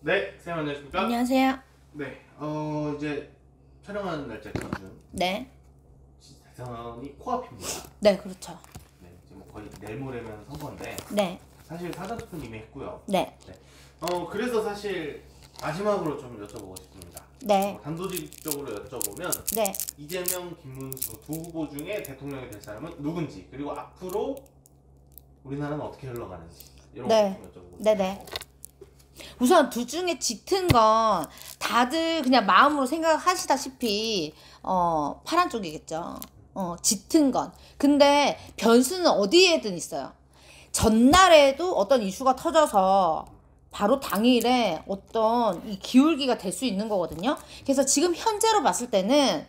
네, 선생님 안녕하십니까? 안녕하세요. 네, 이제 촬영하는 날짜 기준 네. 대선이 코앞입니다. 네, 그렇죠. 네, 이제 뭐 거의 내일 모레면 선거인데 네. 사실 사전투표는 이미 했고요. 네. 네, 그래서 사실 마지막으로 좀 여쭤보고 싶습니다. 네. 단도직입적으로 여쭤보면 네. 이재명, 김문수 두 후보 중에 대통령이 될 사람은 누군지, 그리고 앞으로 우리나라는 어떻게 흘러가는지 이런 네. 거 좀 여쭤보고 네네. 싶어요. 우선 둘 중에 짙은 건 다들 그냥 마음으로 생각하시다시피 파란 쪽이겠죠. 짙은 건. 근데 변수는 어디에든 있어요. 전날에도 어떤 이슈가 터져서 바로 당일에 어떤 이 기울기가 될 수 있는 거거든요. 그래서 지금 현재로 봤을 때는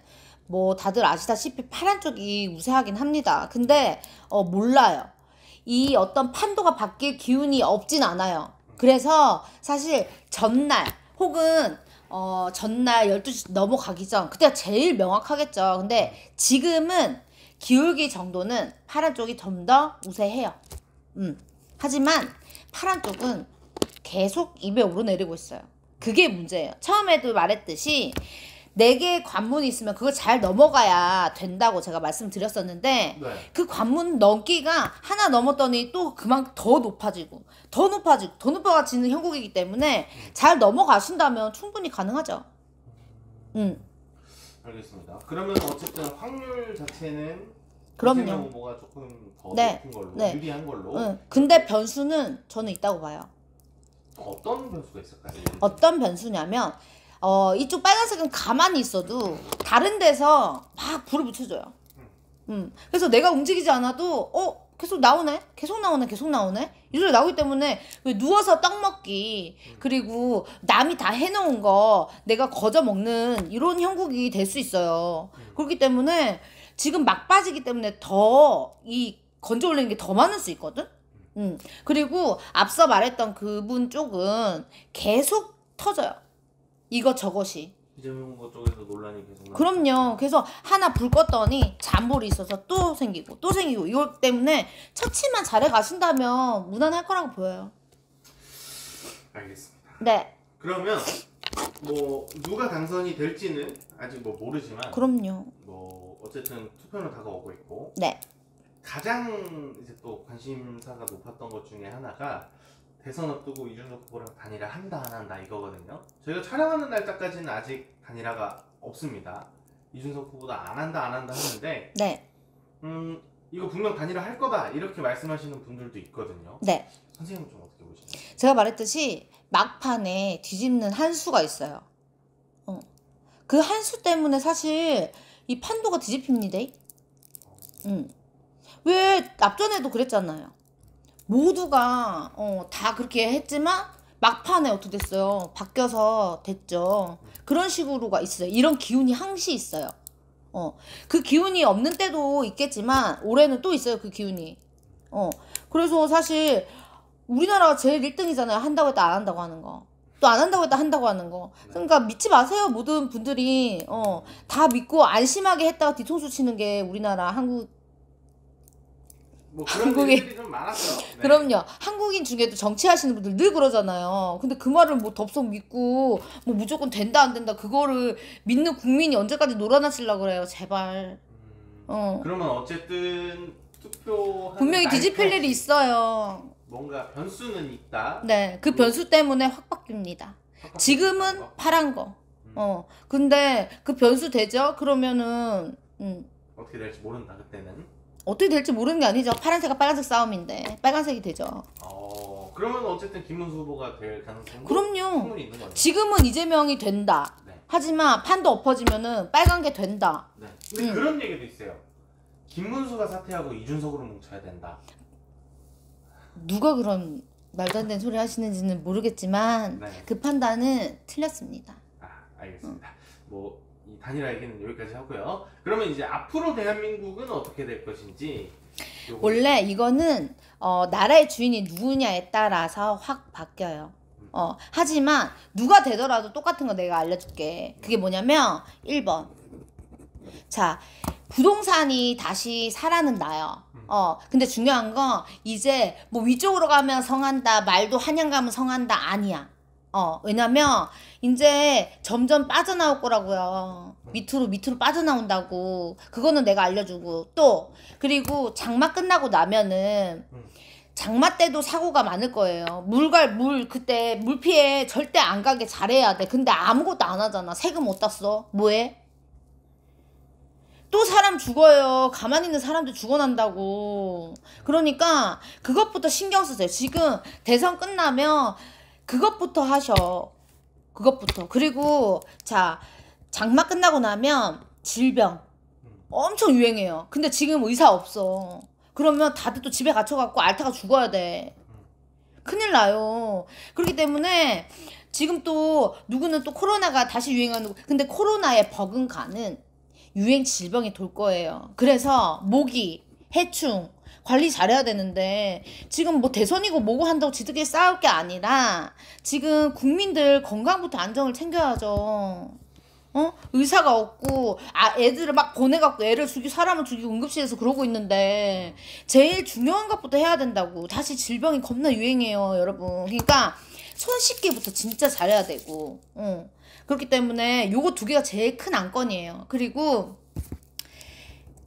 뭐 다들 아시다시피 파란 쪽이 우세하긴 합니다. 근데 몰라요. 이 어떤 판도가 바뀔 기운이 없진 않아요. 그래서 사실 전날 혹은 전날 12시 넘어가기 전 그때가 제일 명확하겠죠. 근데 지금은 기울기 정도는 파란 쪽이 좀 더 우세해요. 하지만 파란 쪽은 계속 입에 오르내리고 있어요. 그게 문제예요. 처음에도 말했듯이 4개의 관문이 있으면 그걸 잘 넘어가야 된다고 제가 말씀드렸었는데 네. 그 관문 넘기가 하나 넘었더니 또 그만큼 더 높아지고 더 높아지고 더 높아지는 형국이기 때문에 잘 넘어가신다면 충분히 가능하죠. 알겠습니다. 그러면 어쨌든 확률 자체는 그럼요. 이재명 후보가 조금 더 네. 높은 걸로, 네. 유리한 걸로. 근데 변수는 저는 있다고 봐요. 어떤 변수가 있을까요? 어떤 변수냐면 이쪽 빨간색은 가만히 있어도 다른 데서 막 불을 붙여줘요. 그래서 내가 움직이지 않아도 계속 나오네, 계속 나오네, 계속 나오네 이렇게 나오기 때문에 왜 누워서 떡 먹기 그리고 남이 다 해놓은 거 내가 거저 먹는 이런 형국이 될 수 있어요. 그렇기 때문에 지금 막 빠지기 때문에 더 이 건져 올리는 게 더 많을 수 있거든. 그리고 앞서 말했던 그분 쪽은 계속 터져요. 이것저것이. 이재명 후보 쪽에서 논란이 계속 나오고 그럼요. 그래서 하나 불 껐더니 잔불이 있어서 또 생기고 또 생기고 이것 때문에 처치만 잘해 가신다면 무난할 거라고 보여요. 알겠습니다. 네. 그러면 뭐 누가 당선이 될지는 아직 뭐 모르지만 그럼요. 뭐 어쨌든 투표는 다가오고 있고 네. 가장 이제 또 관심사가 높았던 것 중에 하나가 대선 앞두고 이준석 후보랑 단일화 한다 안 한다 이거거든요. 저희가 촬영하는 날짜까지는 아직 단일화가 없습니다. 이준석 후보도 안 한다 하는데 네. 이거 분명 단일화 할 거다 이렇게 말씀하시는 분들도 있거든요. 네. 선생님은 좀 어떻게 보시나요? 제가 말했듯이 막판에 뒤집는 한 수가 있어요. 그 한 수 때문에 사실 이 판도가 뒤집힙니다. 왜 앞전에도 그랬잖아요. 모두가 다 그렇게 했지만 막판에 어떻게 됐어요? 바뀌어서 됐죠. 그런 식으로가 있어요. 이런 기운이 항시 있어요. 그 기운이 없는 때도 있겠지만 올해는 또 있어요. 그 기운이. 그래서 사실 우리나라가 제일 1등이잖아요. 한다고 했다 안 한다고 하는 거. 또 안 한다고 했다 한다고 하는 거. 그러니까 믿지 마세요. 모든 분들이 다 믿고 안심하게 했다가 뒤통수 치는 게 우리나라 뭐 그런 한국에 일들이 좀 많았죠. 네. 그럼요. 한국인 중에도 정치하시는 분들 늘 그러잖아요. 근데 그 말을 뭐 덥석 믿고 뭐 무조건 된다 안 된다 그거를 믿는 국민이 언제까지 놀아나시려고 그래요. 제발. 그러면 어쨌든 투표하는 분명히 뒤집힐 날까지 일이 있어요. 뭔가 변수는 있다. 네. 그 변수 때문에 확 바뀝니다. 지금은 파란 거. 근데 그 변수 되죠? 그러면은 어떻게 될지 모른다 그때는. 어떻게 될지 모르는 게 아니죠. 파란색과 빨간색 싸움인데 빨간색이 되죠. 그러면 어쨌든 김문수 후보가 될 가능성도 그럼요. 충분히 있는 거죠. 지금은 이재명이 된다. 네. 하지만 판도 엎어지면은 빨간 게 된다. 네. 근데 그런 얘기도 있어요. 김문수가 사퇴하고 이준석으로 뭉쳐야 된다. 누가 그런 말도 안 되는 소리 하시는지는 모르겠지만 네. 그 판단은 틀렸습니다. 알겠습니다. 뭐 이 단일화 얘기는 여기까지 하고요. 그러면 이제 앞으로 대한민국은 어떻게 될 것인지. 원래 이거는 나라의 주인이 누구냐에 따라서 확 바뀌어요. 하지만 누가 되더라도 똑같은 거 내가 알려줄게. 그게 뭐냐면 1번. 자, 부동산이 다시 살아는 나요. 근데 중요한 건 이제 뭐 위쪽으로 가면 성한다, 말도 한양 가면 성한다 아니야. 왜냐면 이제 점점 빠져나올 거라고요. 밑으로 빠져나온다고. 그거는 내가 알려주고 또 그리고 장마 끝나고 나면은 장마 때도 사고가 많을 거예요. 그때 물 피해 절대 안 가게 잘해야 돼. 근데 아무것도 안 하잖아. 세금 못 땄어. 뭐해? 또 사람 죽어요. 가만히 있는 사람도 죽어난다고. 그러니까 그것부터 신경 쓰세요. 지금 대선 끝나면 그것부터 하셔. 그것부터. 그리고 자, 장마 끝나고 나면 질병 엄청 유행해요. 근데 지금 의사 없어. 그러면 다들 또 집에 갇혀갖고 앓다가 죽어야 돼. 큰일 나요. 그렇기 때문에 지금 또 누구는 또 코로나가 다시 유행하는 근데 코로나에 버금가는 유행 질병이 돌 거예요. 그래서 모기, 해충 관리 잘해야 되는데 지금 뭐 대선이고 뭐고 한다고 지들끼리 싸울 게 아니라 지금 국민들 건강부터 안정을 챙겨야죠. 의사가 없고 애들을 막 보내갖고 애를 사람을 죽이고 응급실에서 그러고 있는데 제일 중요한 것부터 해야 된다고. 다시 질병이 겁나 유행해요, 여러분. 그러니까 손 씻기부터 진짜 잘해야 되고 그렇기 때문에 요거 두 개가 제일 큰 안건이에요. 그리고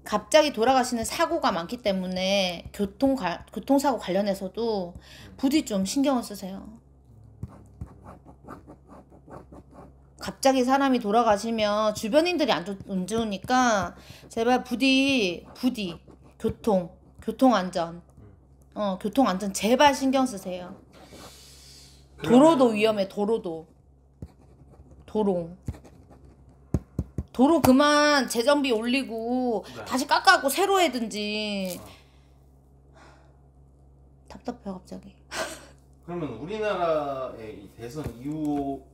갑자기 돌아가시는 사고가 많기 때문에 교통사고 관련해서도 부디 좀 신경을 쓰세요. 갑자기 사람이 돌아가시면 주변인들이 안 좋으니까 제발 부디 교통안전 교통안전 제발 신경 쓰세요. 도로도 위험해. 도로 그만 재정비 올리고 다시 깎아갖고 새로 해든지. 답답해 갑자기. 그러면 우리나라의 이 대선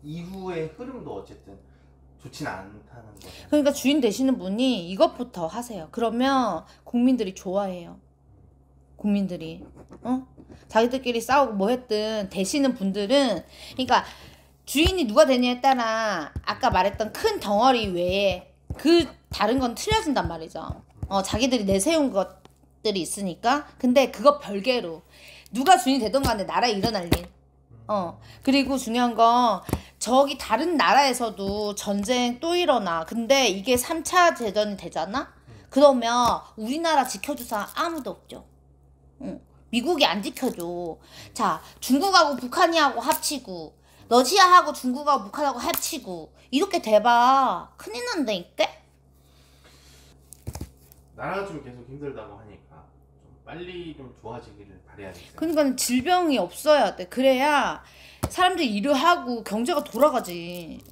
이후의 흐름도 어쨌든 좋지는 않다는 거죠. 그러니까 주인 되시는 분이 이것부터 하세요. 그러면 국민들이 좋아해요. 국민들이 자기들끼리 싸우고 뭐 했든 되시는 분들은 그러니까 주인이 누가 되냐에 따라 아까 말했던 큰 덩어리 외에 그 다른 건 틀려진단 말이죠. 자기들이 내세운 것들이 있으니까. 근데 그거 별개로 누가 주인이 되던 간에 나라에 일어날 일. 그리고 중요한 건 저기 다른 나라에서도 전쟁 또 일어나. 근데 이게 3차 대전이 되잖아? 그러면 우리나라 지켜줄 사람 아무도 없죠. 미국이 안 지켜줘. 자, 중국하고 북한이하고 합치고 러시아하고 중국하고 북한하고 합치고 이렇게 돼봐 큰일 난다니까? 나라가 좀 계속 힘들다고 하니까 좀 빨리 좀 좋아지기를 바라야겠어요. 그러니까 질병이 없어야 돼. 그래야 사람들이 일을 하고 경제가 돌아가지.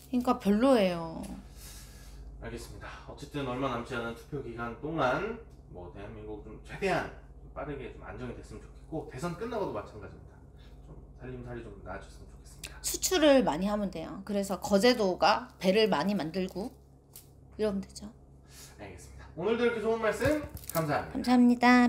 그러니까 별로예요. 알겠습니다. 어쨌든 얼마 남지 않은 투표 기간 동안 뭐 대한민국 좀 최대한 빠르게 좀 안정이 됐으면 좋겠고 대선 끝나고도 마찬가지입니다. 좀 살림살이 좀 나아졌으면 좋겠습니다. 수출을 많이 하면 돼요. 그래서 거제도가 배를 많이 만들고 이러면 되죠. 알겠습니다. 오늘도 이렇게 좋은 말씀 감사합니다. 감사합니다.